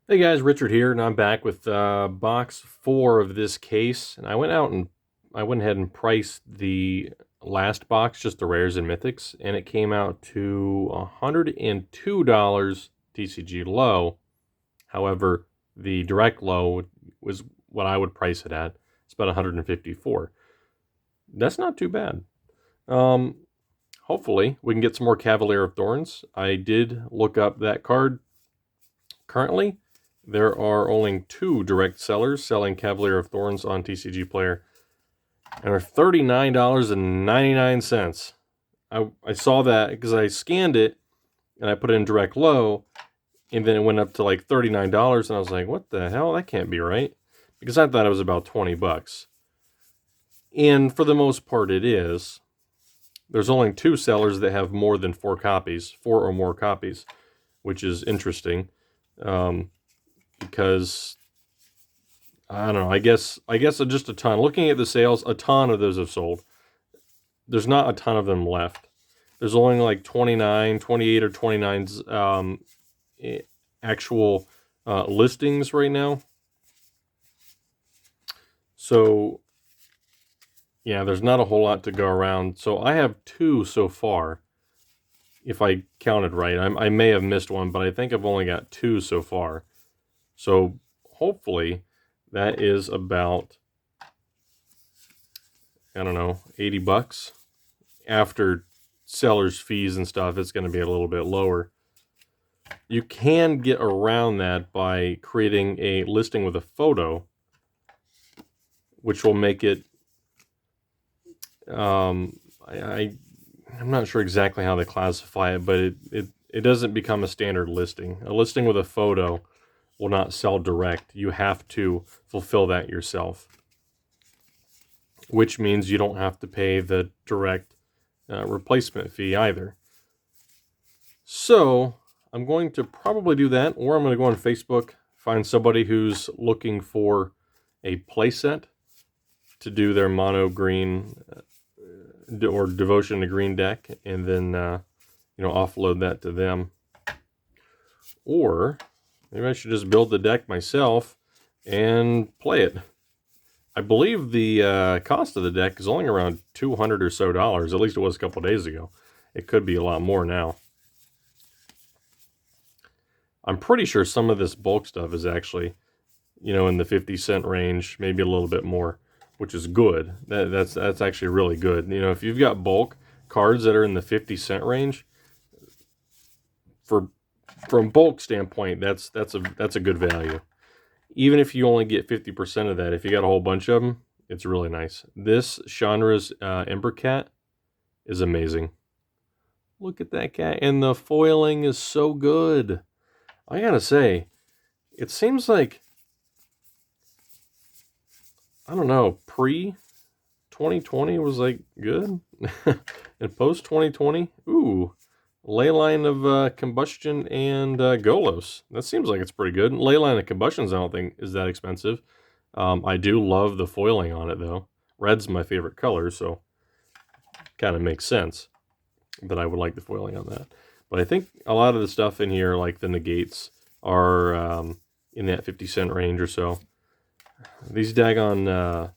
Hey guys, Richard here, and I'm back with box 4 of this case. And I went ahead and priced the last box, just the rares and mythics, and it came out to $102 TCG low. However, the direct low was what I would price it at. It's about 154. That's not too bad. Um, Hopefully, we can get some more Cavalier of Thorns. I did look up that card. Currently, there are only 2 direct sellers selling Cavalier of Thorns on TCG Player, and are $39.99. I saw that because I scanned it and I put it in direct low, and then it went up to like $39, and I was like, what the hell? That can't be right. Because I thought it was about 20 bucks. And for the most part, it is. There's only 2 sellers that have more than 4 copies, 4 or more copies, which is interesting. Because I don't know. I guess just a ton. Looking at the sales, a ton of those have sold. There's not a ton of them left. There's only like 29, 28 or 29 actual listings right now. So yeah, there's not a whole lot to go around. So I have 2 so far, if I counted right. I may have missed one, but I think I've only got 2 so far. So hopefully that is about, I don't know, 80 bucks. After seller's fees and stuff, it's going to be a little bit lower. You can get around that by creating a listing with a photo, which will make it, I'm not sure exactly how they classify it, but it doesn't become a standard listing. A listing with a photo will not sell direct. You have to fulfill that yourself, which means you don't have to pay the direct replacement fee either. So I'm going to probably do that, or I'm going to go on Facebook, find somebody who's looking for a playset to do their mono green or devotion to green deck, and then offload that to them. Or maybe I should just build the deck myself and play it. I believe the cost of the deck is only around $200 or so. At least it was a couple days ago. It could be a lot more now. I'm pretty sure some of this bulk stuff is actually, in the 50-cent range, maybe a little bit more, which is good. That's actually really good. If you've got bulk cards that are in the 50-cent range, from bulk standpoint, that's a good value. Even if you only get 50% of that, if you got a whole bunch of them, it's really nice. This Chandra's Ember Cat is amazing. Look at that cat, and the foiling is so good. I gotta say, it seems like, I don't know, pre-2020 was like good, and post-2020, ooh, Leyline of Combustion and Golos. That seems like it's pretty good. Leyline of Combustions I don't think is that expensive. I do love the foiling on it though. Red's my favorite color, so kind of makes sense that I would like the foiling on that. But I think a lot of the stuff in here, like the negates, are in that 50-cent range or so. These daggone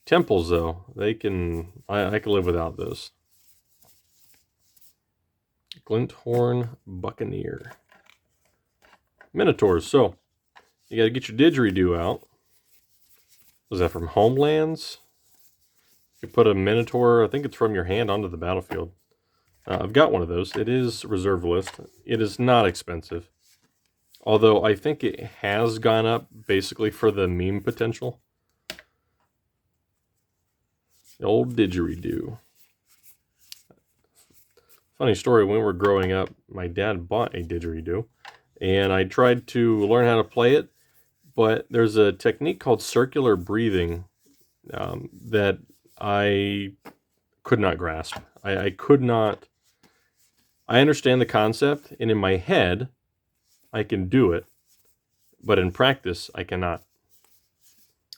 temples, though, I can live without those. Glinthorn Buccaneer. Minotaurs. So, you got to get your didgeridoo out. Was that from Homelands? You put a Minotaur, I think it's from your hand, onto the battlefield. I've got one of those. It is reserve list. It is not expensive. Although I think it has gone up basically for the meme potential. The old didgeridoo. Funny story, when we were growing up, my dad bought a didgeridoo, and I tried to learn how to play it, but there's a technique called circular breathing that I could not grasp. I could not. I understand the concept, and in my head, I can do it, but in practice, I cannot.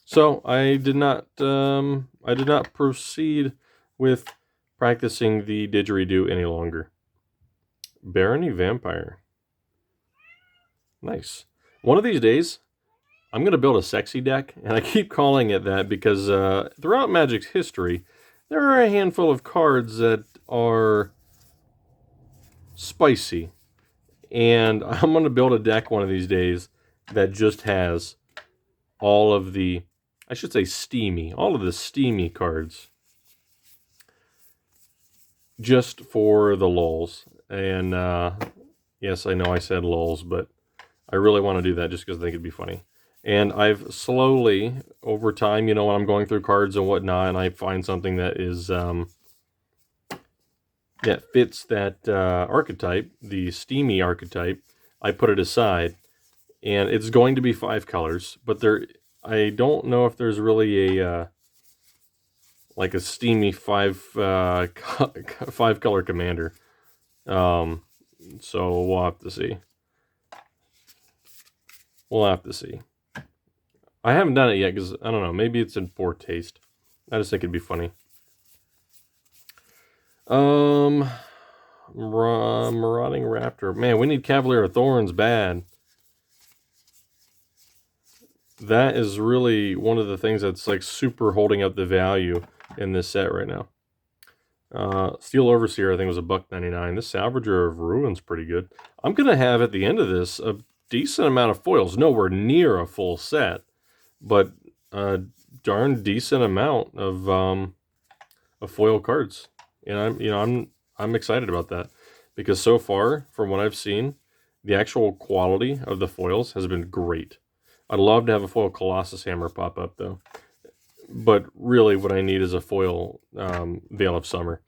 So I did not proceed with practicing the didgeridoo any longer. Barony Vampire. Nice. One of these days, I'm going to build a sexy deck, and I keep calling it that because throughout Magic's history, there are a handful of cards that are spicy. And I'm going to build a deck one of these days that just has all of the, I should say steamy, all of the steamy cards. Just for the lulz. And yes, I know I said lulz, but I really want to do that just because I think it'd be funny. And I've slowly, over time, you know, when I'm going through cards and whatnot, and I find something that is that fits that archetype, the steamy archetype, I put it aside. And it's going to be 5 colors, but I don't know if there's really a like a steamy 5 color commander. So we'll have to see. We'll have to see. I haven't done it yet because I don't know. Maybe it's in poor taste. I just think it'd be funny. Marauding Raptor. Man, we need Cavalier of Thorns bad. That is really one of the things that's like super holding up the value in this set right now. Steel Overseer, I think, was $1.99. This Salvager of Ruin's pretty good. I'm going to have, at the end of this, a decent amount of foils. Nowhere near a full set, but a darn decent amount of foil cards. And I'm excited about that. Because so far, from what I've seen, the actual quality of the foils has been great. I'd love to have a foil Colossus Hammer pop up, though. But really, what I need is a foil Veil of Summer.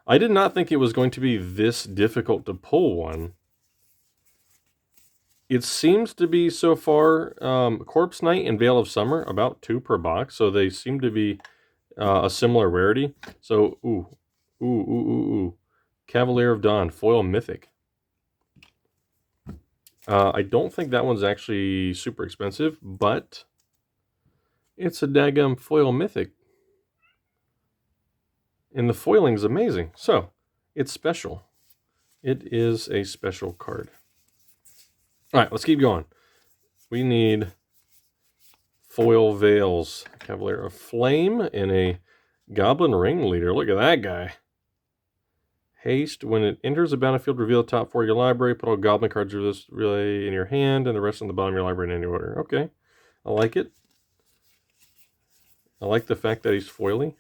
I did not think it was going to be this difficult to pull one. It seems to be, so far, Corpse Knight and Veil of Summer, about 2 per box. So they seem to be a similar rarity. So, ooh. Cavalier of Dawn, foil mythic. I don't think that one's actually super expensive, but it's a daggum foil mythic. And the foiling's amazing. So, it's special. It is a special card. Alright, let's keep going. We need foil veils. Cavalier of Flame and a Goblin Ringleader. Look at that guy. Haste. When it enters the battlefield, reveal the top 4 of your library. Put all Goblin cards of this relay in your hand and the rest on the bottom of your library in any order. Okay. I like it. I like the fact that he's foily.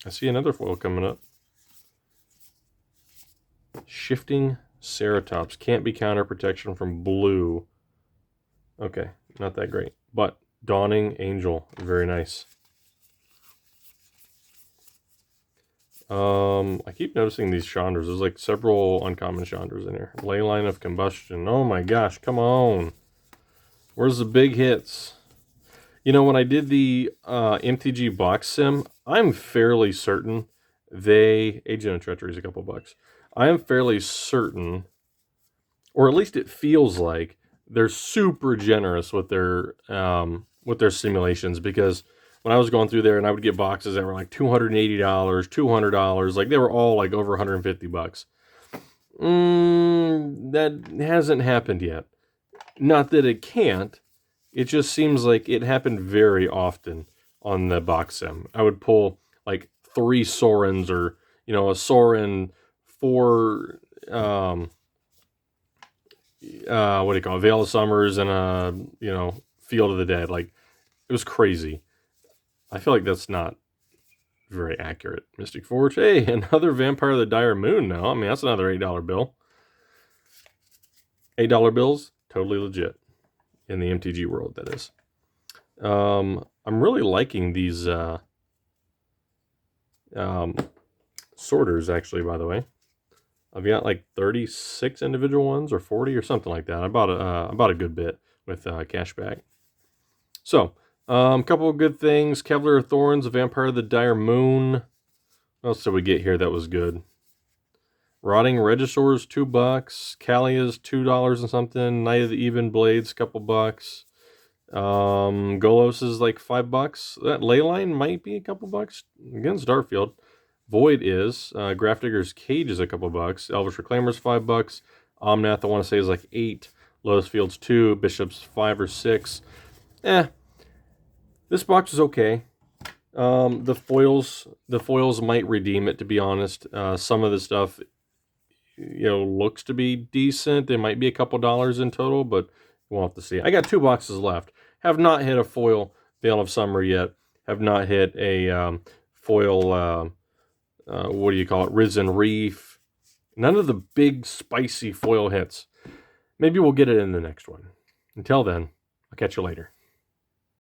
I see another foil coming up. Shifting Ceratops. Can't be counter protection from blue. Okay, not that great. But Dawning Angel. Very nice. I keep noticing these Chandras. There's like several uncommon Chandras in here. Leyline of Combustion. Oh my gosh, come on. Where's the big hits? You know, when I did the MTG box sim, I'm fairly certain Agent of Treachery is a couple bucks. I am fairly certain, or at least it feels like, they're super generous with their simulations, because when I was going through there and I would get boxes that were like $280, $200, like they were all like over 150 bucks. That hasn't happened yet. Not that it can't. It just seems like it happened very often on the box sim. I would pull like 3 Sorens, or, you know, a Soren, 4, what do you call it? Veil of Summers, and a, you know, Field of the Dead. Like, it was crazy. I feel like that's not very accurate. Mystic Forge. Hey, another Vampire of the Dire Moon now. I mean, that's another $8 bill. $8 bills, totally legit. In the MTG world, that is. I'm really liking these sorters, actually, by the way. I've got like 36 individual ones, or 40, or something like that. I bought a good bit with cash back. So, a couple of good things. Cavalier of Thorns, Vampire of the Dire Moon. What else did we get here that was good? Rotting Regisaurs, $2. Kalia's $2 and something. Knight of the Even Blades, couple bucks. Golos is like $5. That Leyline might be a couple bucks against Darkfield. Void is. Grafdigger's Cage is a couple bucks. Elvish Reclaimer's $5. Omnath, I want to say, is like $8. Lotus Fields 2, Bishops 5 or 6. This box is okay. The foils might redeem it, to be honest. Some of the stuff, looks to be decent. There might be a couple dollars in total, but we'll have to see. I got 2 boxes left. Have not hit a foil Veil of Summer yet. Have not hit a foil, what do you call it, Risen Reef. None of the big, spicy foil hits. Maybe we'll get it in the next one. Until then, I'll catch you later.